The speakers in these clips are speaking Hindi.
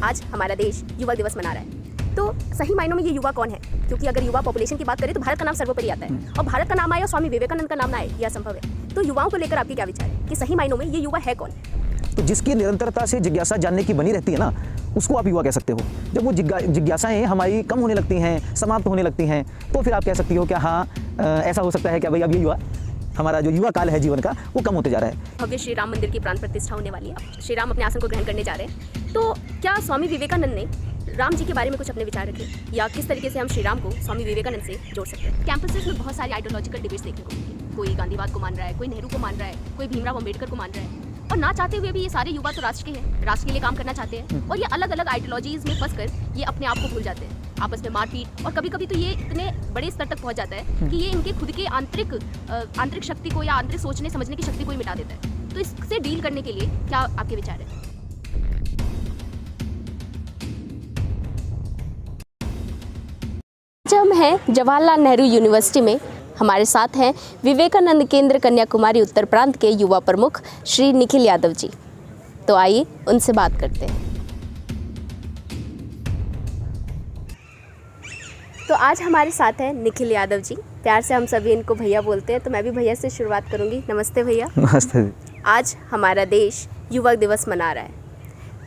आज हमारा देश युवा दिवस मना रहा है, तो सही मायनों में ये युवा कौन है? क्योंकि अगर युवा पॉपुलेशन की बात करें तो भारत का नाम सर्वोपरि आता है, और भारत का नाम आए और स्वामी विवेकानंद का नाम ना आए यह असंभव है। तो युवाओं को लेकर आपके क्या विचार है कि सही मायनों में ये युवा है कौन? तो जिसकी निरंतरता से जिज्ञासा जानने की बनी रहती है ना, उसको आप युवा कह सकते हो। जब वो जिज्ञासाएं हमारी कम होने लगती हैं, समाप्त होने लगती हैं, तो फिर आप कह सकती हो क्या हाँ ऐसा हो सकता है क्या भाई अब ये युवा हमारा जो युवा काल है जीवन का वो कम होते जा रहा है। भव्य श्री राम मंदिर की प्राण प्रतिष्ठा होने वाली है, श्री राम अपने आसन को ग्रहण करने जा रहे हैं, तो क्या स्वामी विवेकानंद ने राम जी के बारे में कुछ अपने विचार रखे, या किस तरीके से हम श्री राम को स्वामी विवेकानंद से जोड़ सकते हैं? कैंपसेस में बहुत सारी आइडियोलॉजिकल डिबेट्स देखने को मिलती है, कोई गांधीवाद को मान रहा है, कोई नेहरू को मान रहा है, कोई भीमराव अम्बेडकर को मान रहा है, और ना चाहते हुए भी ये सारे युवा तो राष्ट्र के हैं, राष्ट्र के लिए काम करना चाहते हैं, और ये अलग अलग आइडियोलॉजीज में फंसकर ये अपने आप को भूल जाते हैं, आपस में मारपीट, और कभी कभी तो ये इतने बड़े स्तर तक पहुंच जाता है कि ये इनके खुद के आंतरिक शक्ति को या आंतरिक सोचने समझने की शक्ति को ही मिटा देता है। तो इससे डील करने के लिए क्या आपके विचार है? हम हैं जवाहरलाल नेहरू यूनिवर्सिटी में, हमारे साथ हैं विवेकानंद केंद्र कन्याकुमारी उत्तर प्रांत के युवा प्रमुख श्री निखिल यादव जी। तो आइए उनसे बात करते हैं। तो आज हमारे साथ हैं निखिल यादव जी, प्यार से हम सभी इनको भैया बोलते हैं, तो मैं भी भैया से शुरुआत करूंगी। नमस्ते भैया। नमस्ते। आज हमारा देश युवा दिवस मना रहा है,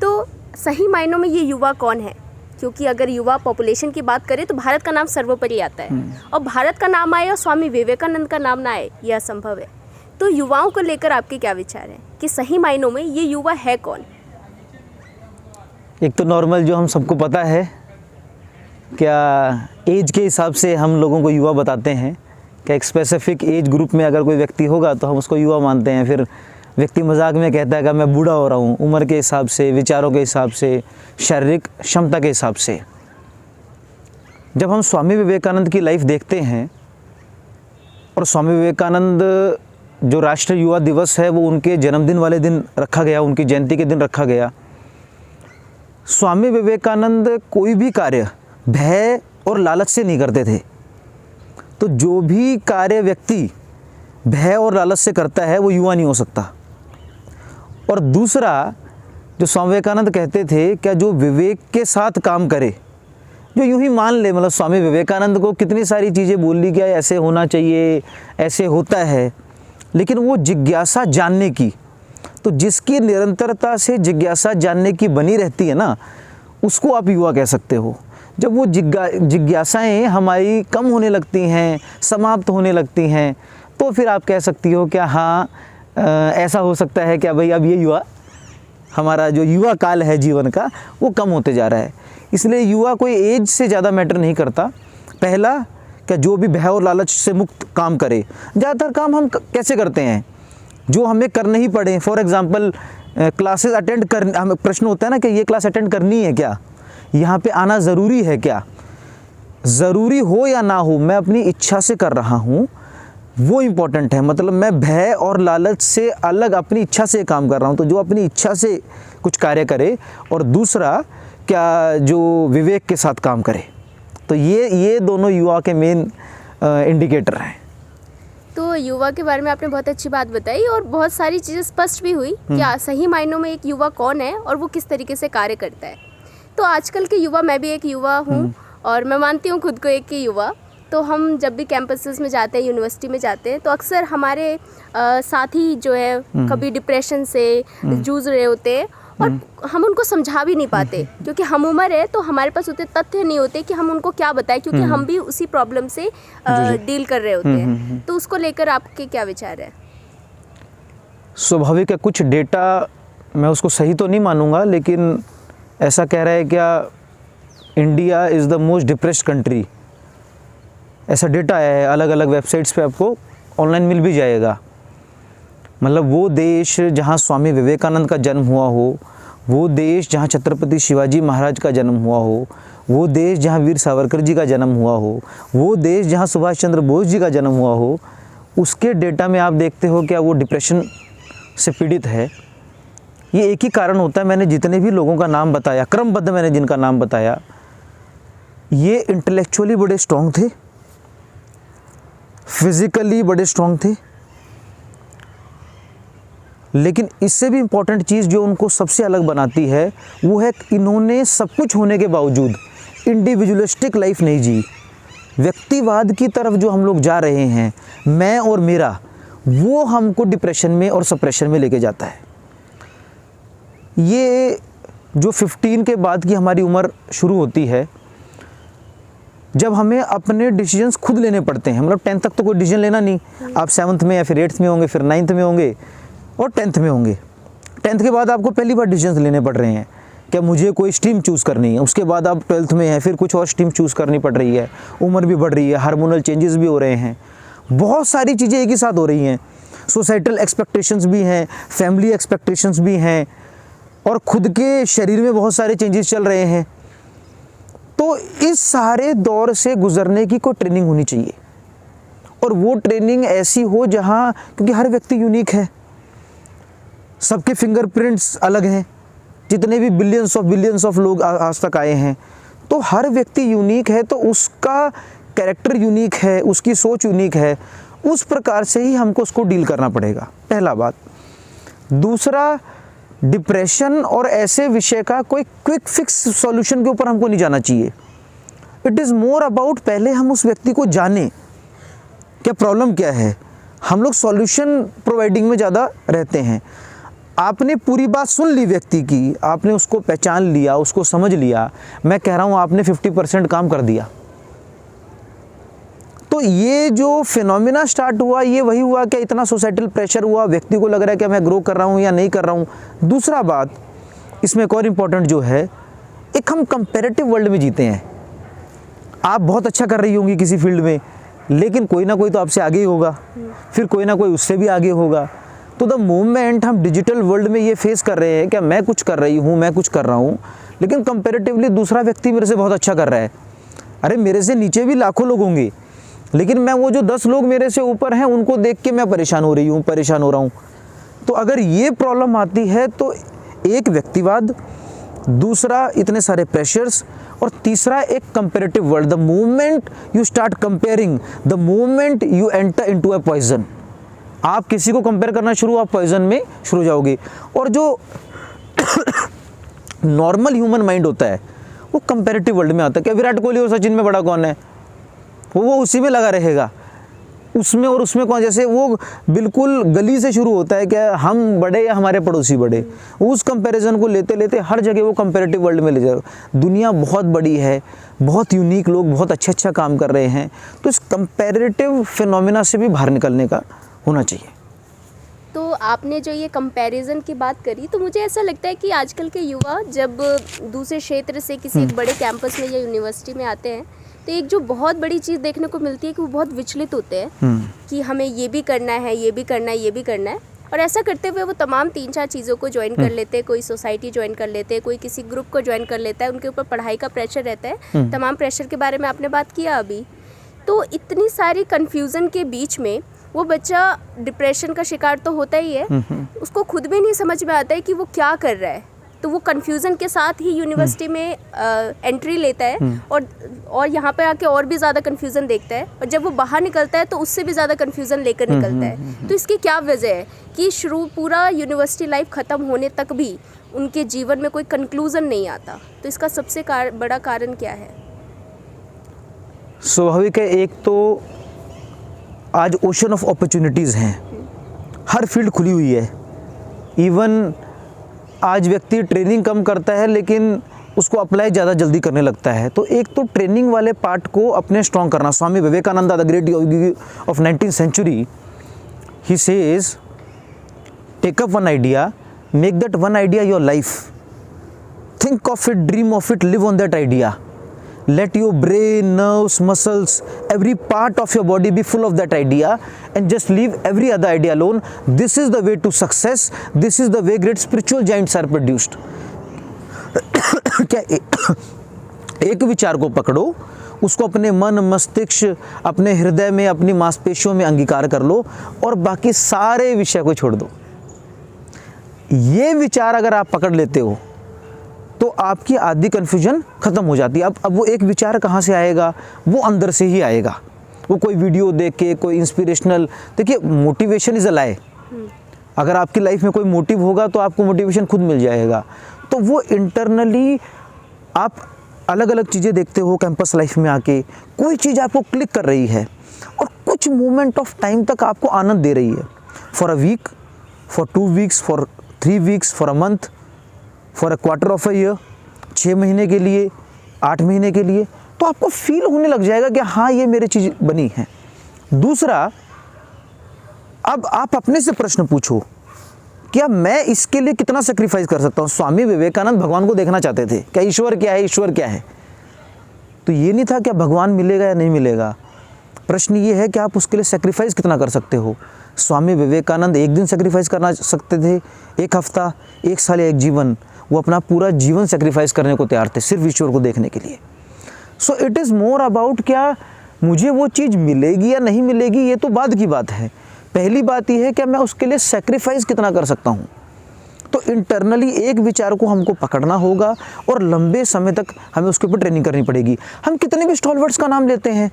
तो सही मायनों में ये युवा कौन है? क्योंकि अगर युवा पॉपुलेशन की बात करें तो भारत का नाम सर्वोपरि आता है, और भारत का नाम आए और स्वामी विवेकानंद का नाम ना आए यह असंभव है। तो युवाओं को लेकर आपके क्या विचार हैं कि सही मायनों में ये युवा है कौन? एक तो नॉर्मल जो हम सबको पता है, क्या एज के हिसाब से हम लोगों को युवा बताते हैं, क्या एक स्पेसिफिक एज ग्रुप में अगर कोई व्यक्ति होगा तो हम उसको युवा मानते हैं। फिर व्यक्ति मजाक में कहता है कि मैं बूढ़ा हो रहा हूँ, उम्र के हिसाब से, विचारों के हिसाब से, शारीरिक क्षमता के हिसाब से। जब हम स्वामी विवेकानंद की लाइफ देखते हैं, और स्वामी विवेकानंद जो राष्ट्रीय युवा दिवस है वो उनके जन्मदिन वाले दिन रखा गया, उनकी जयंती के दिन रखा गया। स्वामी विवेकानंद कोई भी कार्य भय और लालच से नहीं करते थे। तो जो भी कार्य व्यक्ति भय और लालच से करता है वो युवा नहीं हो सकता। और दूसरा, जो स्वामी विवेकानंद कहते थे, क्या जो विवेक के साथ काम करे, जो यूं ही मान ले, मतलब स्वामी विवेकानंद को कितनी सारी चीज़ें बोल ली क्या ऐसे होना चाहिए, ऐसे होता है, लेकिन वो जिज्ञासा जानने की, तो जिसकी निरंतरता से जिज्ञासा जानने की बनी रहती है ना, उसको आप युवा कह सकते हो। जब वो जिज्ञासाएँ हमारी कम होने लगती हैं, समाप्त होने लगती हैं, तो फिर आप कह सकती हो क्या हाँ ऐसा हो सकता है क्या भाई अब ये युवा हमारा जो युवा काल है जीवन का वो कम होते जा रहा है। इसलिए युवा कोई एज से ज़्यादा मैटर नहीं करता। पहला, क्या जो भी भय और लालच से मुक्त काम करे। ज़्यादातर काम हम कैसे करते हैं जो हमें करने ही पड़े। फॉर एग्ज़ाम्पल क्लासेस अटेंड कर, हमें प्रश्न होता है ना कि ये क्लास अटेंड करनी है क्या, यहाँ पे आना ज़रूरी है क्या। ज़रूरी हो या ना हो, मैं अपनी इच्छा से कर रहा हूँ, वो इम्पोर्टेंट है। मतलब मैं भय और लालच से अलग अपनी इच्छा से काम कर रहा हूँ। तो जो अपनी इच्छा से कुछ कार्य करे, और दूसरा क्या जो विवेक के साथ काम करे। तो ये दोनों युवा के मेन इंडिकेटर हैं। तो युवा के बारे में आपने बहुत अच्छी बात बताई, और बहुत सारी चीज़ें स्पष्ट भी हुई क्या सही मायनों में एक युवा कौन है और वो किस तरीके से कार्य करता है। तो आजकल के युवा, मैं भी एक युवा हूँ और मैं मानती हूँ खुद को एक ही युवा। तो हम जब भी कैंपसेस में जाते हैं, यूनिवर्सिटी में जाते हैं, तो अक्सर हमारे साथी जो है कभी डिप्रेशन से जूझ रहे होते हैं, और हम उनको समझा भी नहीं पाते क्योंकि हम उम्र है, तो हमारे पास उतने तथ्य नहीं होते कि हम उनको क्या बताएं, क्योंकि हम भी उसी प्रॉब्लम से डील कर रहे होते हैं। तो उसको लेकर आपके क्या विचार है? स्वाभाविक है, कुछ डेटा मैं उसको सही तो नहीं मानूंगा, लेकिन ऐसा कह रहा है क्या India is the most depressed country. ऐसा डेटा है, अलग अलग वेबसाइट्स पे आपको ऑनलाइन मिल भी जाएगा। मतलब वो देश जहाँ स्वामी विवेकानंद का जन्म हुआ हो, वो देश जहाँ छत्रपति शिवाजी महाराज का जन्म हुआ हो, वो देश जहाँ वीर सावरकर जी का जन्म हुआ हो, वो देश जहाँ सुभाष चंद्र बोस जी का जन्म हुआ हो, उसके डेटा में आप देखते हो क्या वो डिप्रेशन से पीड़ित है। ये एक ही कारण होता है, मैंने जितने भी लोगों का नाम बताया, क्रमबद्ध मैंने जिनका नाम बताया, ये इंटेलेक्चुअली बड़े स्ट्रॉन्ग थे, फिज़िकली बड़े स्ट्रॉन्ग थे, लेकिन इससे भी इम्पॉर्टेंट चीज़ जो उनको सबसे अलग बनाती है वो है इन्होंने सब कुछ होने के बावजूद इंडिविजुअलिस्टिक लाइफ नहीं जी। व्यक्तिवाद की तरफ जो हम लोग जा रहे हैं, मैं और मेरा, वो हमको डिप्रेशन में और सप्रेशन में लेके जाता है। ये जो 15 के बाद की हमारी उम्र शुरू होती है, जब हमें अपने डिसीजंस खुद लेने पड़ते हैं। मतलब 10th तक तो कोई डिसीजन लेना नहीं, आप 7th में या फिर 8th में होंगे, फिर 9th में होंगे और 10th में होंगे। 10th के बाद आपको पहली बार डिसीजंस लेने पड़ रहे हैं, क्या मुझे कोई स्ट्रीम चूज़ करनी है। उसके बाद आप 12th में हैं, फिर कुछ और स्ट्रीम चूज़ करनी पड़ रही है, उम्र भी बढ़ रही है, हार्मोनल चेंजेस भी हो रहे हैं, बहुत सारी चीज़ें एक ही साथ हो रही हैं। सोसाइटल एक्सपेक्टेशंस भी हैं, फैमिली एक्सपेक्टेशंस भी हैं, और खुद के शरीर में बहुत सारे चेंजेस चल रहे हैं। तो इस सारे दौर से गुजरने की कोई ट्रेनिंग होनी चाहिए, और वो ट्रेनिंग ऐसी हो जहाँ, क्योंकि हर व्यक्ति यूनिक है, सबके फिंगरप्रिंट्स अलग हैं, जितने भी बिलियंस ऑफ लोग आज तक आए हैं, तो हर व्यक्ति यूनिक है, तो उसका कैरेक्टर यूनिक है, उसकी सोच यूनिक है, उस प्रकार से ही हमको उसको डील करना पड़ेगा, पहला बात। दूसरा, डिप्रेशन और ऐसे विषय का कोई क्विक फिक्स सॉल्यूशन के ऊपर हमको नहीं जाना चाहिए। इट इज़ मोर अबाउट पहले हम उस व्यक्ति को जानें, क्या प्रॉब्लम क्या है। हम लोग सॉल्यूशन प्रोवाइडिंग में ज़्यादा रहते हैं। आपने पूरी बात सुन ली व्यक्ति की, आपने उसको पहचान लिया, उसको समझ लिया, मैं कह रहा हूँ आपने 50% काम कर दिया। तो ये जो फिनोमिना स्टार्ट हुआ, ये वही हुआ कि इतना सोसाइटल प्रेशर हुआ, व्यक्ति को लग रहा है कि मैं ग्रो कर रहा हूँ या नहीं कर रहा हूँ। दूसरा बात, इसमें एक और इम्पॉर्टेंट जो है, एक हम कंपैरेटिव वर्ल्ड में जीते हैं। आप बहुत अच्छा कर रही होंगी किसी फील्ड में, लेकिन कोई ना कोई तो आपसे आगे ही होगा, फिर कोई ना कोई उससे भी आगे होगा। तो द मोमेंट हम डिजिटल वर्ल्ड में ये फेस कर रहे हैं कि मैं कुछ कर रही हूँ, मैं कुछ कर रहा हूँ, लेकिन कंपैरेटिवली दूसरा व्यक्ति मेरे से बहुत अच्छा कर रहा है। अरे मेरे से नीचे भी लाखों लोग होंगे, लेकिन मैं वो जो 10 लोग मेरे से ऊपर हैं उनको देख के मैं परेशान हो रहा हूँ। तो अगर ये प्रॉब्लम आती है तो एक व्यक्तिवाद, दूसरा इतने सारे प्रेशर्स, और तीसरा एक comparative world. The moment you start comparing, the moment you enter into a poison. आप किसी को कंपेयर करना शुरू, आप पॉइजन में शुरू हो जाओगे। और जो नॉर्मल ह्यूमन माइंड होता है वो कंपैरेटिव वर्ल्ड में आता है। क्या विराट कोहली और सचिन में बड़ा कौन है, वो उसी में लगा रहेगा, उसमें और उसमें कौन। जैसे वो बिल्कुल गली से शुरू होता है, क्या हम बड़े या हमारे पड़ोसी बड़े, उस कंपैरिजन को लेते लेते हर जगह वो कंपैरेटिव वर्ल्ड में ले जाएगा। दुनिया बहुत बड़ी है, बहुत यूनिक लोग बहुत अच्छा काम कर रहे हैं, तो इस कंपैरेटिव फिनोमिना से भी बाहर निकलने का होना चाहिए। तो आपने जो ये कंपैरिजन की बात करी, तो मुझे ऐसा लगता है कि आजकल के युवा जब दूसरे क्षेत्र से किसी एक बड़े कैंपस में या यूनिवर्सिटी में आते हैं, तो एक जो बहुत बड़ी चीज़ देखने को मिलती है कि वो बहुत विचलित होते हैं कि हमें ये भी करना है, ये भी करना है, ये भी करना है। और ऐसा करते हुए वो तमाम 3-4 चीज़ों को ज्वाइन कर लेते हैं। कोई सोसाइटी ज्वाइन कर लेते हैं, कोई किसी ग्रुप को ज्वाइन कर लेता है, उनके ऊपर पढ़ाई का प्रेशर रहता है। तमाम प्रेशर के बारे में आपने बात किया अभी। तो इतनी सारी कन्फ्यूज़न के बीच में वो बच्चा डिप्रेशन का शिकार तो होता ही है, उसको खुद भी नहीं समझ में आता है कि वो क्या कर रहा है। तो वो कन्फ्यूज़न के साथ ही यूनिवर्सिटी में एंट्री लेता है और यहाँ पे आके और भी ज़्यादा कन्फ्यूज़न देखता है, और जब वो बाहर निकलता है तो उससे भी ज़्यादा कन्फ्यूज़न लेकर निकलता है। तो इसकी क्या वजह है कि पूरा यूनिवर्सिटी लाइफ ख़त्म होने तक भी उनके जीवन में कोई कंक्लूज़न नहीं आता? तो इसका सबसे बड़ा कारण क्या है? स्वाभाविक है, एक तो आज ओशन ऑफ अपॉर्चुनिटीज़ हैं, हर फील्ड खुली हुई है। इवन आज व्यक्ति ट्रेनिंग कम करता है लेकिन उसको अप्लाई ज़्यादा जल्दी करने लगता है। तो एक तो ट्रेनिंग वाले पार्ट को अपने स्ट्रॉन्ग करना। Swami Vivekananda, the great yogi of 19th century, he says, take up one idea, make that one idea your life, think of it, dream of it, live on that idea, let your brain, nerves, muscles, every part of your body be full of that idea, and just leave every other idea alone. This is the way to success. This is the way great spiritual giants are produced. क्या एक विचार को पकड़ो, उसको अपने मन, मस्तिष्क, अपने हृदय में, अपनी मांसपेशियों में अंगीकार कर लो, और बाकी सारे विषय को छोड़ दो। ये विचार अगर आप पकड़ लेते हो तो आपकी आधी कन्फ्यूजन खत्म हो जाती है। अब वो एक विचार कहाँ से आएगा, वो अंदर से ही आएगा। वो कोई वीडियो देख के, कोई इंस्पिरेशनल, देखिए मोटिवेशन इज़ अ लाई, अगर आपकी लाइफ में कोई मोटिव होगा तो आपको मोटिवेशन खुद मिल जाएगा। तो वो इंटरनली आप अलग अलग चीज़ें देखते हो कैंपस लाइफ में आके, कोई चीज़ आपको क्लिक कर रही है और कुछ मोमेंट ऑफ टाइम तक आपको आनंद दे रही है, for a week, for 2 weeks, for 3 weeks, for a month, for a quarter of a year, 6 महीने के लिए, 8 महीने के लिए, तो आपको फील होने लग जाएगा कि हाँ ये मेरी चीज़ बनी है। दूसरा, अब आप अपने से प्रश्न पूछो, क्या मैं इसके लिए कितना सेक्रीफाइस कर सकता हूँ। स्वामी विवेकानंद भगवान को देखना चाहते थे, क्या ईश्वर क्या है, ईश्वर क्या है। तो ये नहीं था क्या भगवान मिलेगा या नहीं मिलेगा, प्रश्न ये है कि आप उसके लिए सेक्रीफाइस कितना कर सकते हो। स्वामी विवेकानंद एक दिन सेक्रीफाइस करना सकते थे, 1 हफ्ता, 1 साल या 1 जीवन, वो अपना पूरा जीवन सेक्रीफाइस करने को तैयार थे सिर्फ ईश्वर को देखने के लिए। So it is more about क्या मुझे वो चीज़ मिलेगी या नहीं मिलेगी, ये तो बाद की बात है। पहली बात यह है कि मैं उसके लिए सेक्रीफाइस कितना कर सकता हूँ। तो इंटरनली एक विचार को हमको पकड़ना होगा और लंबे समय तक हमें उसके ऊपर ट्रेनिंग करनी पड़ेगी। हम कितने भी स्टॉलवर्ड्स का नाम लेते हैं,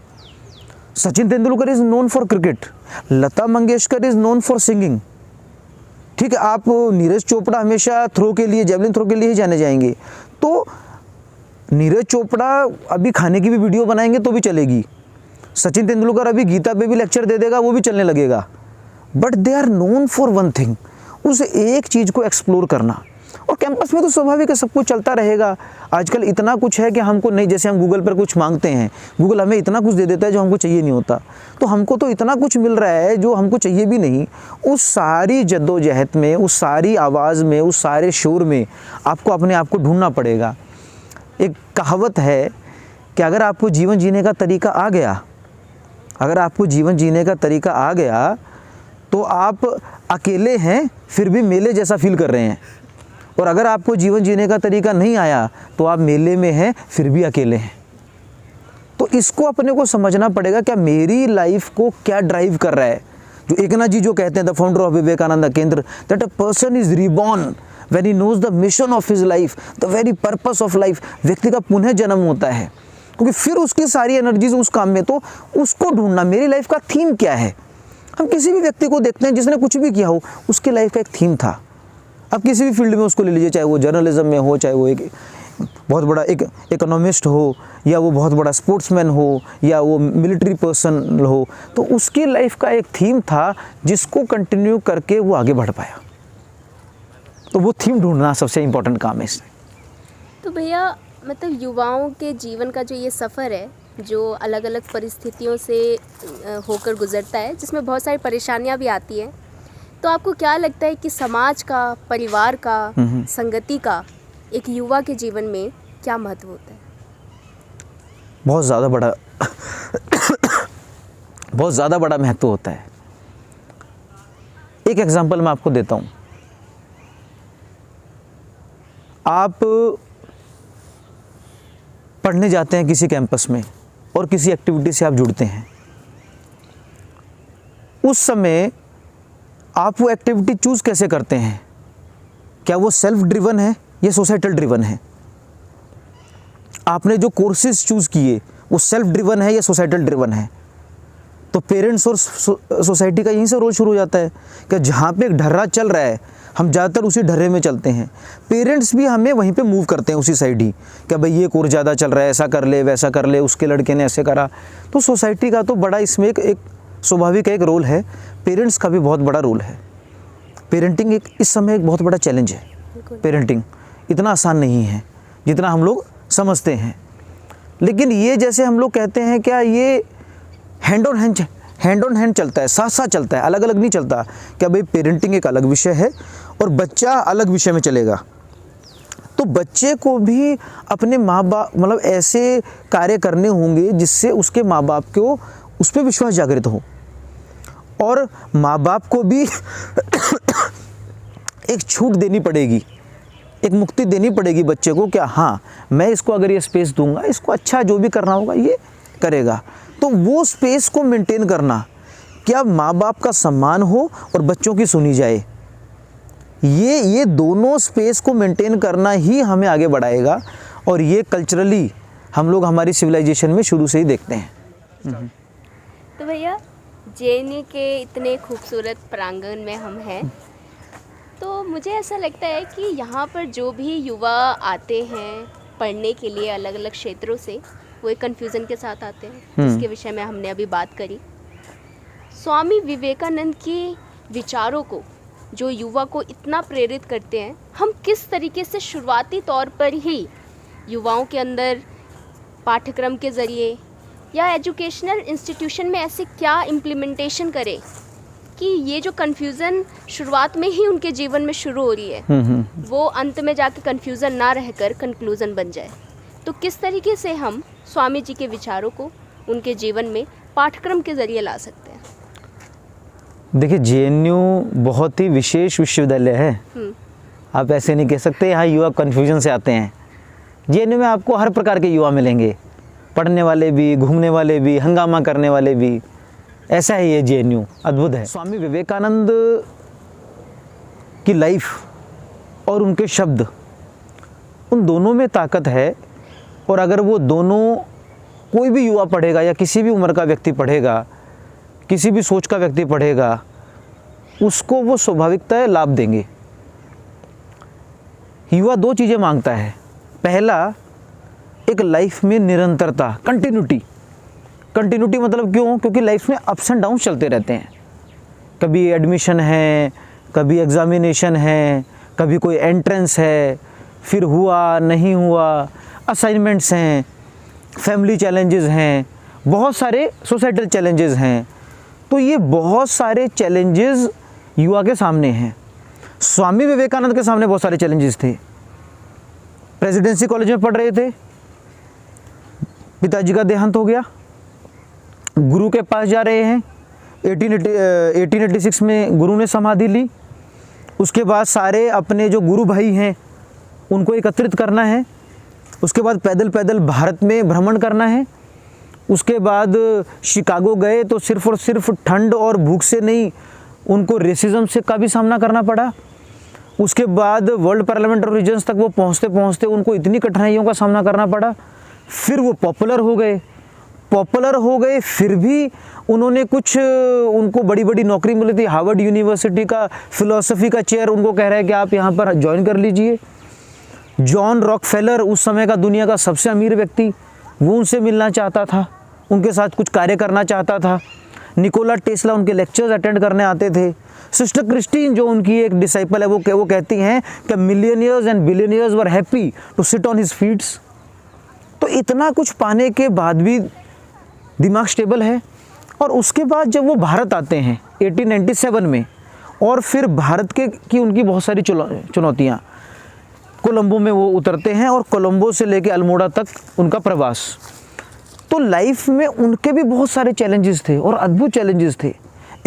Sachin Tendulkar is known for cricket, Lata Mangeshkar is known for singing, ठीक है। आप नीरज चोपड़ा हमेशा थ्रो के लिए, जेवलिन थ्रो के लिए ही जाने जाएंगे। तो नीरज चोपड़ा अभी खाने की भी वीडियो बनाएंगे तो भी चलेगी, सचिन तेंदुलकर अभी गीता पे भी लेक्चर दे देगा, वो भी चलने लगेगा। But they are known for one thing, उस एक चीज़ को एक्सप्लोर करना। और कैंपस में तो स्वाभाविक है, सब कुछ चलता रहेगा। आजकल इतना कुछ है कि हमको नहीं, जैसे हम गूगल पर कुछ मांगते हैं, गूगल हमें इतना कुछ दे देता है जो हमको चाहिए नहीं होता। तो हमको तो इतना कुछ मिल रहा है जो हमको चाहिए भी नहीं। उस सारी जद्दोजहद में, उस सारी आवाज़ में, उस सारे शोर में आपको अपने आप को ढूंढना पड़ेगा। एक कहावत है कि अगर आपको जीवन जीने का तरीका आ गया, अगर आपको जीवन जीने का तरीका आ गया तो आप अकेले हैं फिर भी मेले जैसा फील कर रहे हैं, और अगर आपको जीवन जीने का तरीका नहीं आया तो आप मेले में हैं फिर भी अकेले हैं। तो इसको अपने को समझना पड़ेगा, क्या मेरी लाइफ को क्या ड्राइव कर रहा है। जो एकनाथ जी जो कहते हैं, the founder of Vivekananda Kendra, that a person is reborn when he knows the mission of his life, the very purpose of life. व्यक्ति का पुनः जन्म होता है, क्योंकि फिर उसकी सारी एनर्जीज उस काम में। तो उसको ढूंढना, मेरी लाइफ का थीम क्या है। हम किसी भी व्यक्ति को देखते हैं जिसने कुछ भी किया हो, उसकी लाइफ का एक थीम था। अब किसी भी फील्ड में उसको ले लीजिए, चाहे वो जर्नलिज्म में हो, चाहे वो एक बहुत बड़ा एक इकोनॉमिस्ट हो, या वो बहुत बड़ा स्पोर्ट्समैन हो, या वो मिलिट्री पर्सन हो, तो उसकी लाइफ का एक थीम था जिसको कंटिन्यू करके वो आगे बढ़ पाया। तो वो थीम ढूंढना सबसे इम्पोर्टेंट काम है इसमें। तो भैया मतलब युवाओं के जीवन का जो ये सफ़र है, जो अलग अलग परिस्थितियों से होकर गुजरता है, जिसमें बहुत सारी परेशानियां भी आती हैं, तो आपको क्या लगता है कि समाज का, परिवार का, संगति का एक युवा के जीवन में क्या महत्व होता है? बहुत ज़्यादा बड़ा बहुत ज़्यादा बड़ा महत्व होता है। एक एग्जांपल मैं आपको देता हूँ। आप पढ़ने जाते हैं किसी कैंपस में और किसी एक्टिविटी से आप जुड़ते हैं, उस समय आप वो एक्टिविटी चूज़ कैसे करते हैं? क्या वो सेल्फ ड्रिवन है या सोसाइटल ड्रिवन है? आपने जो कोर्सेज चूज़ किए वो सेल्फ ड्रिवन है या सोसाइटल ड्रिवन है? तो पेरेंट्स और सोसाइटी का यहीं से रोल शुरू हो जाता है कि जहाँ पे एक ढर्रा चल रहा है हम ज़्यादातर उसी ढर्रे में चलते हैं। पेरेंट्स भी हमें वहीं पे मूव करते हैं उसी साइड ही, क्या भाई ये कोर्स ज़्यादा चल रहा है, ऐसा कर ले, वैसा कर ले, उसके लड़के ने ऐसे करा। तो सोसाइटी का तो बड़ा इसमें एक स्वाभाविक एक रोल है, पेरेंट्स का भी बहुत बड़ा रोल है। पेरेंटिंग एक इस समय एक बहुत बड़ा चैलेंज है। पेरेंटिंग इतना आसान नहीं है जितना हम लोग समझते हैं, लेकिन ये जैसे हम लोग कहते हैं क्या ये हैंड ऑन हैंड चलता है, साथ साथ चलता है, अलग अलग नहीं चलता। क्या भाई पेरेंटिंग एक अलग विषय है और बच्चा अलग विषय में चलेगा। तो बच्चे को भी अपने माँ बाप मतलब ऐसे कार्य करने होंगे जिससे उसके माँ बाप को उस पर विश्वास जागृत हो, और माँ बाप को भी एक छूट देनी पड़ेगी, एक मुक्ति देनी पड़ेगी बच्चे को। क्या हाँ मैं इसको अगर ये स्पेस दूंगा, इसको अच्छा जो भी करना होगा ये करेगा। तो वो स्पेस को मेंटेन करना, क्या माँ बाप का सम्मान हो और बच्चों की सुनी जाए, ये दोनों स्पेस को मेंटेन करना ही हमें आगे बढ़ाएगा। और ये कल्चरली हम लोग हमारी सिविलाइजेशन में शुरू से ही देखते हैं। तो भैया जेएनयू के इतने खूबसूरत प्रांगण में हम हैं, तो मुझे ऐसा लगता है कि यहाँ पर जो भी युवा आते हैं पढ़ने के लिए अलग अलग क्षेत्रों से, वो एक कन्फ्यूज़न के साथ आते हैं, जिसके विषय में हमने अभी बात करी। स्वामी विवेकानंद के विचारों को जो युवा को इतना प्रेरित करते हैं, हम किस तरीके से शुरुआती तौर पर ही युवाओं के अंदर पाठ्यक्रम के ज़रिए या एजुकेशनल इंस्टीट्यूशन में ऐसे क्या इम्प्लीमेंटेशन करें कि ये जो कन्फ्यूज़न शुरुआत में ही उनके जीवन में शुरू हो रही है वो अंत में जाके कन्फ्यूज़न ना रहकर कंक्लूज़न बन जाए। तो किस तरीके से हम स्वामी जी के विचारों को उनके जीवन में पाठ्यक्रम के ज़रिए ला सकते हैं? देखिए, जेएनयू बहुत ही विशेष विश्वविद्यालय है। आप ऐसे नहीं कह सकते यहाँ युवा कन्फ्यूजन से आते हैं। जेएनयू में आपको हर प्रकार के युवा मिलेंगे, पढ़ने वाले भी, घूमने वाले भी, हंगामा करने वाले भी। ऐसा है ये जेएनयू, अद्भुत है। स्वामी विवेकानंद की लाइफ और उनके शब्द, उन दोनों में ताकत है। और अगर वो दोनों कोई भी युवा पढ़ेगा या किसी भी उम्र का व्यक्ति पढ़ेगा, किसी भी सोच का व्यक्ति पढ़ेगा, उसको वो स्वाभाविकता लाभ देंगे। युवा दो चीज़ें मांगता है। पहला, एक लाइफ में निरंतरता, कंटिन्यूटी। कंटिन्यूटी मतलब क्यों? क्योंकि लाइफ में अप्स एंड डाउन चलते रहते हैं। कभी एडमिशन है, कभी एग्ज़ामिनेशन है, कभी कोई एंट्रेंस है, फिर हुआ नहीं हुआ, असाइनमेंट्स हैं, फैमिली चैलेंजेस हैं, बहुत सारे सोसाइटल चैलेंजेस हैं। तो ये बहुत सारे चैलेंजेस युवा के सामने हैं। स्वामी विवेकानंद के सामने बहुत सारे चैलेंजेस थे। प्रेसिडेंसी कॉलेज में पढ़ रहे थे, पिताजी का देहांत हो गया, गुरु के पास जा रहे हैं। 1886 में गुरु ने समाधि ली। उसके बाद सारे अपने जो गुरु भाई हैं उनको एकत्रित करना है। उसके बाद पैदल पैदल भारत में भ्रमण करना है। उसके बाद शिकागो गए तो सिर्फ और सिर्फ ठंड और भूख से नहीं, उनको रेसिज्म से का भी सामना करना पड़ा। उसके बाद वर्ल्ड पार्लियामेंट ऑफ रीजन्स तक वो पहुँचते पहुँचते उनको इतनी कठिनाइयों का सामना करना पड़ा। फिर वो पॉपुलर हो गए, फिर भी उन्होंने कुछ, उनको बड़ी बड़ी नौकरी मिली थी। हार्वर्ड यूनिवर्सिटी का फिलॉसफी का चेयर उनको कह रहा है कि आप यहाँ पर ज्वाइन कर लीजिए। जॉन रॉकफेलर, उस समय का दुनिया का सबसे अमीर व्यक्ति, वो उनसे मिलना चाहता था, उनके साथ कुछ कार्य करना चाहता था। निकोला टेस्ला उनके लेक्चर्स अटेंड करने आते थे। सिस्टर क्रिस्टीन, जो उनकी एक डिसाइपल है, वो कहती हैं कि millionaires and billionaires were happy to sit on his feets. तो इतना कुछ पाने के बाद भी दिमाग स्टेबल है। और उसके बाद जब वो भारत आते हैं 1897 में, और फिर भारत की उनकी बहुत सारी चुनौतियाँ। कोलंबो में वो उतरते हैं और कोलंबो से लेके अल्मोड़ा तक उनका प्रवास। तो लाइफ में उनके भी बहुत सारे चैलेंजेस थे और अद्भुत चैलेंजेस थे।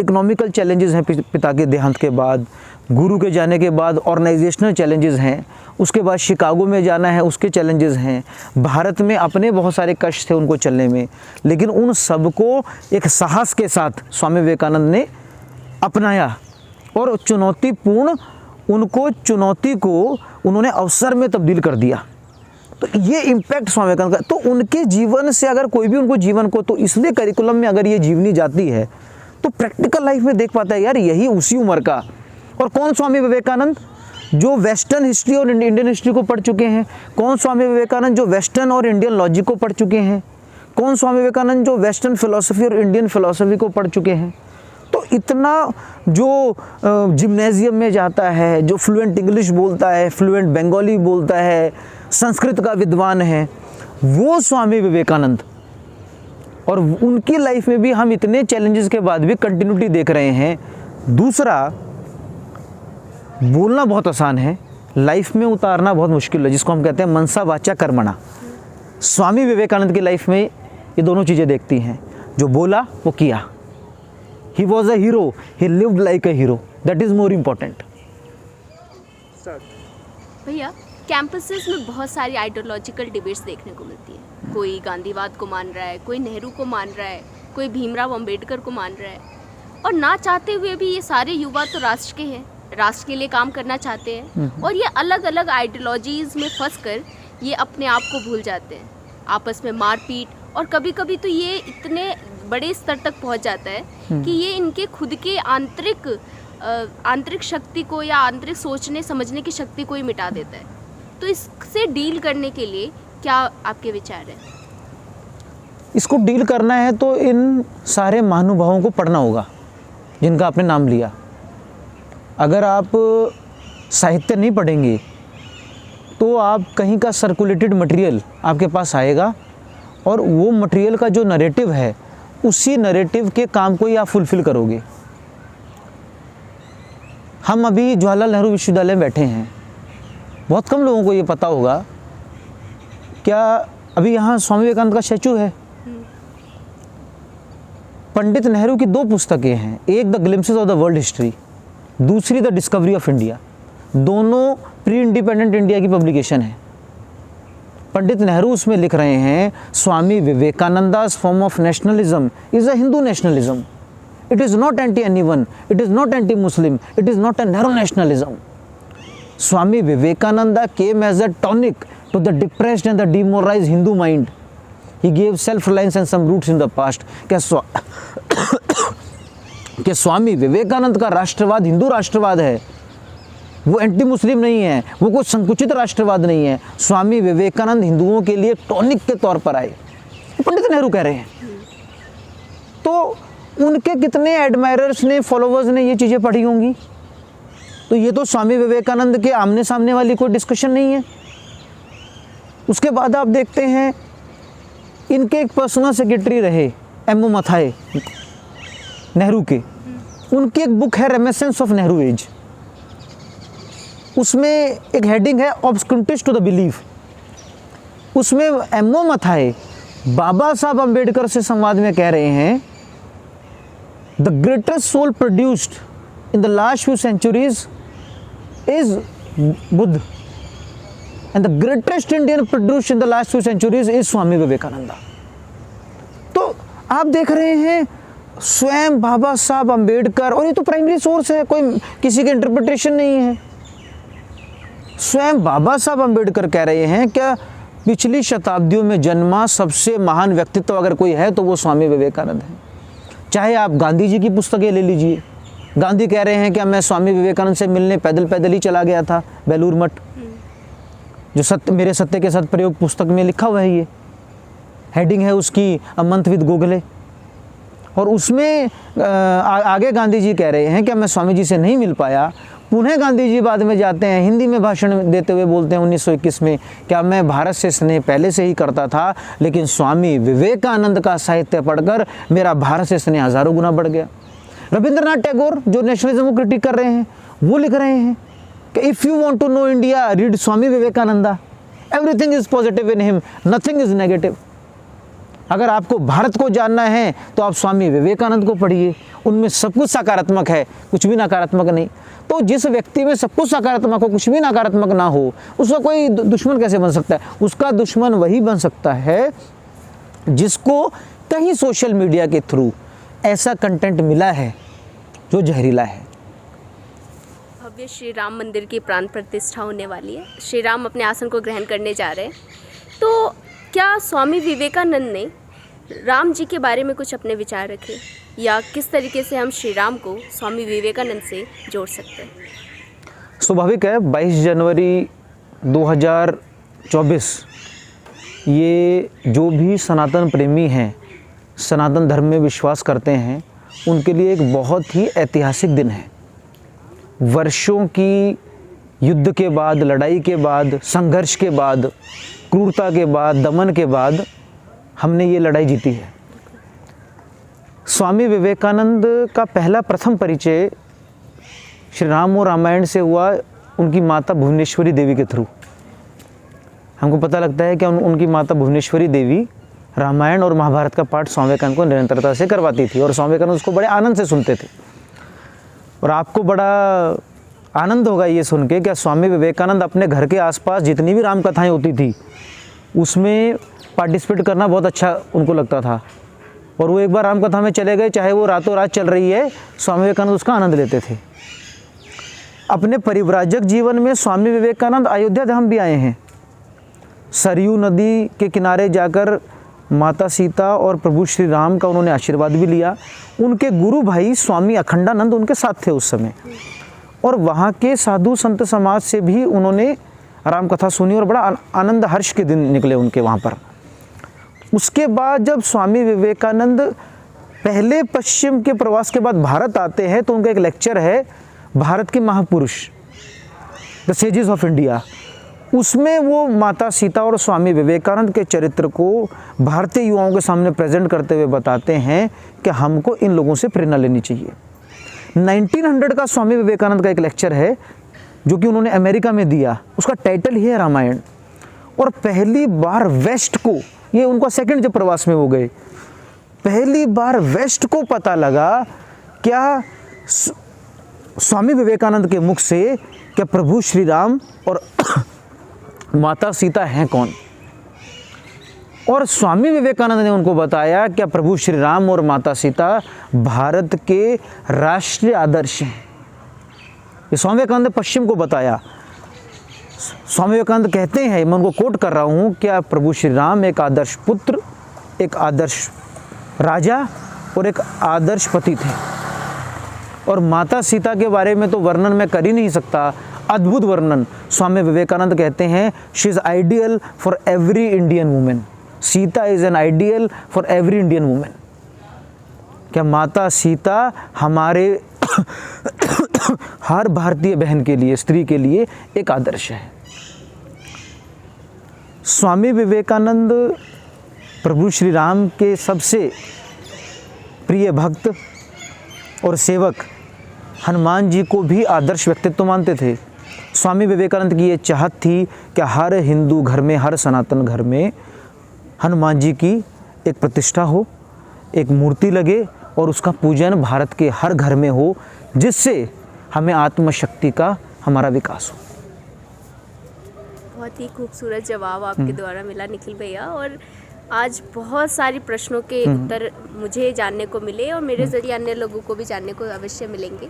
इकोनॉमिकल चैलेंजेस हैं पिता के देहांत के बाद, गुरु के जाने के बाद ऑर्गेनाइजेशनल चैलेंजेस हैं, उसके बाद शिकागो में जाना है, उसके चैलेंजेस हैं। भारत में अपने बहुत सारे कष्ट थे उनको चलने में, लेकिन उन सबको एक साहस के साथ स्वामी विवेकानंद ने अपनाया और चुनौती को उन्होंने अवसर में तब्दील कर दिया। तो ये इम्पैक्ट स्वामी विवेकानंद का। तो उनके जीवन से अगर कोई भी उनको जीवन को, तो इसलिए करिकुलम में अगर ये जीवनी जाती है तो प्रैक्टिकल लाइफ में देख पाता है, यार यही उसी उम्र का। और कौन स्वामी विवेकानंद? जो वेस्टर्न हिस्ट्री और इंडियन हिस्ट्री को पढ़ चुके हैं। कौन स्वामी विवेकानंद? जो वेस्टर्न और इंडियन लॉजिक को पढ़ चुके हैं। कौन स्वामी विवेकानंद? जो वेस्टर्न फिलॉसफी और इंडियन फिलॉसफी को पढ़ चुके हैं। तो इतना जो जिम्नेजियम में जाता है, जो फ्लुएंट इंग्लिश बोलता है, फ्लुएंट बंगाली बोलता है, संस्कृत का विद्वान है, वो स्वामी विवेकानंद। और उनकी लाइफ में भी हम इतने चैलेंजेस के बाद भी कंटिन्यूटी देख रहे हैं। दूसरा, बोलना बहुत आसान है, लाइफ में उतारना बहुत मुश्किल है, जिसको हम कहते हैं मनसा वाचा कर्मणा। स्वामी विवेकानंद की लाइफ में ये दोनों चीज़ें देखती हैं। जो बोला वो किया। He was a hero. He lived like a hero. That is more important. भैया, कैंपसेस में बहुत सारी आइडियोलॉजिकल डिबेट्स देखने को मिलती है। कोई गांधीवाद को मान रहा है, कोई नेहरू को मान रहा है, कोई भीमराव अंबेडकर को मान रहा है। और ना चाहते हुए भी ये सारे युवा तो राष्ट्र के हैं, राष्ट्र के लिए काम करना चाहते हैं, और ये अलग अलग आइडियोलॉजीज़ में फंसकर ये अपने आप को भूल जाते हैं। आपस में मारपीट, और कभी कभी तो ये इतने बड़े स्तर तक पहुंच जाता है कि ये इनके खुद के आंतरिक आंतरिक शक्ति को या आंतरिक सोचने समझने की शक्ति को ही मिटा देता है। तो इससे डील करने के लिए क्या आपके विचार हैं? इसको डील करना है तो इन सारे महानुभावों को पढ़ना होगा जिनका आपने नाम लिया। अगर आप साहित्य नहीं पढ़ेंगे तो आप कहीं का सर्कुलेटेड मटेरियल आपके पास आएगा और वो मटेरियल का जो नरेटिव है उसी नरेटिव के काम को ही आप फुलफ़िल करोगे। हम अभी जवाहरलाल नेहरू विश्वविद्यालय में बैठे हैं, बहुत कम लोगों को ये पता होगा, क्या अभी यहाँ स्वामी विवेकानंद का स्टैचू है। पंडित नेहरू की 2 पुस्तकें हैं, एक the glimpses of the world history, दूसरी द डिस्कवरी ऑफ इंडिया। दोनों प्री इंडिपेंडेंट इंडिया की पब्लिकेशन है। पंडित नेहरू उसमें लिख रहे हैं Swami Vivekananda's form of nationalism is a Hindu nationalism. It is not anti anyone, it is not anti Muslim, it is not a narrow nationalism. Swami Vivekananda came as a tonic to the depressed and the demoralized Hindu mind. He gave self-reliance and some roots in the past. कि स्वामी विवेकानंद का राष्ट्रवाद हिंदू राष्ट्रवाद है, वो एंटी मुस्लिम नहीं है, वो कोई संकुचित राष्ट्रवाद नहीं है। स्वामी विवेकानंद हिंदुओं के लिए टॉनिक के तौर पर आए, पंडित नेहरू कह रहे हैं। तो उनके कितने एडमायरर्स ने, फॉलोवर्स ने ये चीज़ें पढ़ी होंगी। तो ये तो स्वामी विवेकानंद के आमने सामने वाली कोई डिस्कशन नहीं है। उसके बाद आप देखते हैं इनके एक पर्सनल सेक्रेटरी रहे एम.ओ. मथाई नेहरू के, उनकी एक बुक है रेमिनिसेंस ऑफ नेहरू एज। उसमें एक हेडिंग है ऑब्सक्यूरिटीज टू द बिलीफ। उसमें एम.ओ. मथाई बाबा साहब अम्बेडकर से संवाद में कह रहे हैं the greatest soul produced in the last few centuries is Buddha and the greatest Indian produced in the last few centuries is Swami Vivekananda. तो आप देख रहे हैं स्वयं बाबा साहब अम्बेडकर, और ये तो प्राइमरी सोर्स है, कोई किसी के इंटरप्रिटेशन नहीं है। स्वयं बाबा साहब अम्बेडकर कह रहे हैं क्या पिछली शताब्दियों में जन्मा सबसे महान व्यक्तित्व अगर कोई है तो वो स्वामी विवेकानंद है। चाहे आप गांधी जी की पुस्तकें ले लीजिए, गांधी कह रहे हैं कि मैं स्वामी विवेकानंद से मिलने पैदल ही चला गया था बेलूर मठ, जो मेरे सत्य के सदप्रयोग पुस्तक में लिखा हुआ है। ये हेडिंग है उसकी अ मंथ विद गोखले, और उसमें आगे गांधी जी कह रहे हैं कि मैं स्वामी जी से नहीं मिल पाया। पुनः गांधी जी बाद में जाते हैं, हिंदी में भाषण देते हुए बोलते हैं 1921 में, क्या मैं भारत से स्नेह पहले से ही करता था, लेकिन स्वामी विवेकानंद का साहित्य पढ़कर मेरा भारत से स्नेह हज़ारों गुना बढ़ गया। रविंद्रनाथ टैगोर जो नेशनलिज्म को क्रिटिक कर रहे हैं, वो लिख रहे हैं कि if you want to know India read Swami Vivekananda, everything is positive in him, nothing is negative. अगर आपको भारत को जानना है तो आप स्वामी विवेकानंद को पढ़िए, उनमें सब कुछ सकारात्मक है, कुछ भी नकारात्मक नहीं। तो जिस व्यक्ति में सब कुछ सकारात्मक हो, कुछ भी नकारात्मक ना हो, उसका कोई दुश्मन कैसे बन सकता है? उसका दुश्मन वही बन सकता है जिसको कहीं सोशल मीडिया के थ्रू ऐसा कंटेंट मिला है जो जहरीला है। भव्य श्री राम मंदिर की प्राण प्रतिष्ठा होने वाली है, श्री राम अपने आसन को ग्रहण करने जा रहे हैं। तो क्या स्वामी विवेकानंद ने राम जी के बारे में कुछ अपने विचार रखे, या किस तरीके से हम श्री राम को स्वामी विवेकानंद से जोड़ सकते हैं? स्वाभाविक है, 22 जनवरी 2024 ये जो भी सनातन प्रेमी हैं, सनातन धर्म में विश्वास करते हैं, उनके लिए एक बहुत ही ऐतिहासिक दिन है। वर्षों की युद्ध के बाद, लड़ाई के बाद, संघर्ष के बाद, क्रूरता के बाद, दमन के बाद हमने ये लड़ाई जीती है। स्वामी विवेकानंद का पहला प्रथम परिचय श्री राम और रामायण से हुआ उनकी माता भुवनेश्वरी देवी के थ्रू। हमको पता लगता है कि उनकी माता भुवनेश्वरी देवी रामायण और महाभारत का पाठ स्वामी विवेकानंद को निरंतरता से करवाती थी, और स्वामी विवेकानंद उसको बड़े आनंद से सुनते थे। और आपको बड़ा आनंद होगा ये सुन के कि स्वामी विवेकानंद अपने घर के आसपास जितनी भी राम कथाएँ होती थी उसमें पार्टिसिपेट करना बहुत अच्छा उनको लगता था। और वो एक बार राम कथा में चले गए, चाहे वो रातों रात चल रही है, स्वामी विवेकानंद उसका आनंद लेते थे। अपने परिव्राजक जीवन में स्वामी विवेकानंद अयोध्या धाम भी आए हैं। सरयू नदी के किनारे जाकर माता सीता और प्रभु श्री राम का उन्होंने आशीर्वाद भी लिया। उनके गुरु भाई स्वामी अखंडानंद उनके साथ थे उस समय, और वहाँ के साधु संत समाज से भी उन्होंने राम कथा सुनी और बड़ा आनंद हर्ष के दिन निकले उनके वहाँ पर। उसके बाद जब स्वामी विवेकानंद पहले पश्चिम के प्रवास के बाद भारत आते हैं तो उनका एक लेक्चर है भारत के महापुरुष, द सेजेस ऑफ इंडिया। उसमें वो माता सीता और स्वामी विवेकानंद के चरित्र को भारतीय युवाओं के सामने प्रेजेंट करते हुए बताते हैं कि हमको इन लोगों से प्रेरणा लेनी चाहिए। 1900 का स्वामी विवेकानंद का एक लेक्चर है जो कि उन्होंने अमेरिका में दिया, उसका टाइटल ही है रामायण। और पहली बार वेस्ट को, ये उनका सेकंड जब प्रवास में वो गए, पहली बार वेस्ट को पता लगा क्या स्वामी विवेकानंद के मुख से क्या प्रभु श्री राम और माता सीता हैं कौन। और स्वामी विवेकानंद ने उनको बताया क्या प्रभु श्री राम और माता सीता भारत के राष्ट्रीय आदर्श हैं। ये स्वामी विवेकानंद ने पश्चिम को बताया। स्वामी विवेकानंद कहते हैं, मैं उनको कोट कर रहा हूँ, क्या प्रभु श्री राम एक आदर्श पुत्र, एक आदर्श राजा और एक आदर्श पति थे। और माता सीता के बारे में तो वर्णन मैं कर ही नहीं सकता, अद्भुत वर्णन। स्वामी विवेकानंद कहते हैं she is ideal for every Indian women, Sita is an ideal for every Indian women. क्या माता सीता हमारे हर भारतीय बहन के लिए, स्त्री के लिए एक आदर्श है। स्वामी विवेकानंद प्रभु श्री राम के सबसे प्रिय भक्त और सेवक हनुमान जी को भी आदर्श व्यक्तित्व मानते थे। स्वामी विवेकानंद की ये चाहत थी कि हर हिंदू घर में, हर सनातन घर में हनुमान जी की एक प्रतिष्ठा हो, एक मूर्ति लगे और उसका पूजन भारत के हर घर में हो, जिससे हमें आत्मशक्ति का हमारा विकास हो। बहुत ही खूबसूरत जवाब आपके द्वारा मिला निखिल भैया, और आज बहुत सारी प्रश्नों के उत्तर मुझे जानने को मिले और मेरे ज़रिए अन्य लोगों को भी जानने को अवश्य मिलेंगे।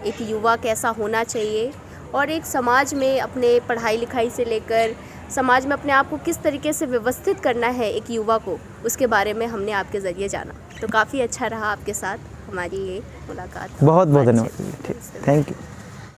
एक युवा कैसा होना चाहिए और एक समाज में अपने पढ़ाई लिखाई से लेकर समाज में अपने आप को किस तरीके से व्यवस्थित करना है एक युवा को, उसके बारे में हमने आपके ज़रिए जाना। तो काफ़ी अच्छा रहा आपके साथ हमारी ये मुलाकात। बहुत बहुत धन्यवाद। Thank you.